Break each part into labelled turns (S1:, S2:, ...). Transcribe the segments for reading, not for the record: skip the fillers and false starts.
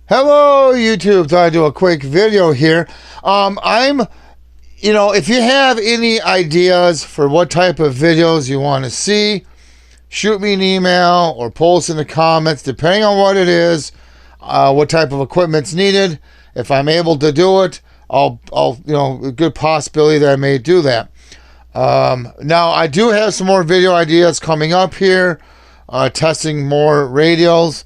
S1: Hello, YouTube. Thought I'd do a quick video here. If you have any ideas for what type of videos you want to see, shoot me an email or post in the comments, depending on what it is, what type of equipment's needed. If I'm able to do it, a good possibility that I may do that. Now, I do have some more video ideas coming up here, testing more radios.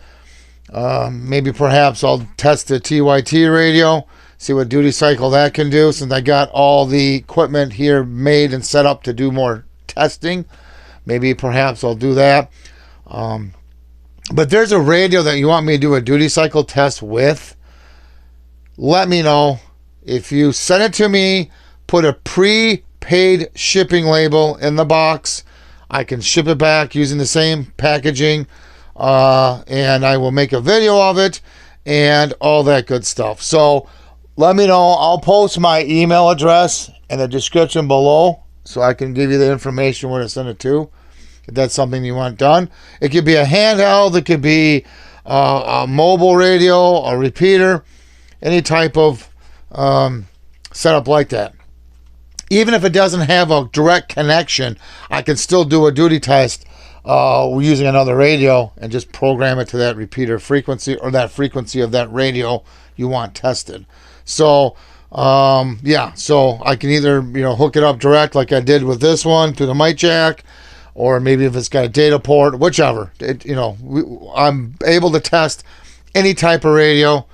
S1: Maybe perhaps I'll test the TYT radio, see what duty cycle that can do, since I got all the equipment here made and set up to do more testing. Maybe perhaps I'll do that. But there's a radio that you want me to do a duty cycle test with. Let me know. If you send it to me, put a prepaid shipping label in the box. I can ship it back using the same packaging. And I will make a video of it and all that good stuff. So let me know. I'll post my email address in the description below so I can give you the information where to send it to, if that's something you want done. It could be a handheld, it could be a mobile radio, a repeater, any type of setup like that. Even if it doesn't have a direct connection, I can still do a duty test using another radio and just program it to that repeater frequency or that frequency of that radio you want tested. So so I can either hook it up direct like I did with this one to the mic jack, or maybe if it's got a data port, whichever. I'm able to test any type of radio.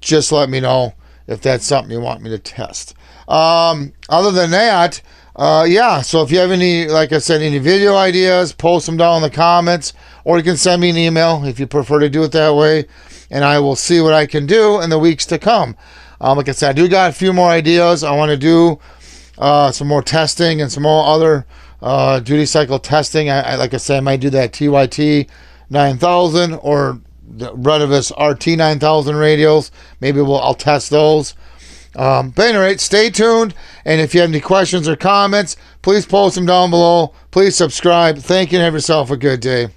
S1: Just let me know if that's something you want me to test. Other than that, so if you have any, like I said, any video ideas, post them down in the comments, or you can send me an email if you prefer to do it that way, and I will see what I can do in the weeks to come. Like I said, I do got a few more ideas. I want to do some more testing and some more other duty cycle testing. Like I said, I might do that TYT 9000 or the Retevis RT97S radios. Maybe I'll test those. But at any rate, stay tuned, and if you have any questions or comments, please post them down below. Please subscribe. Thank you, and have yourself a good day.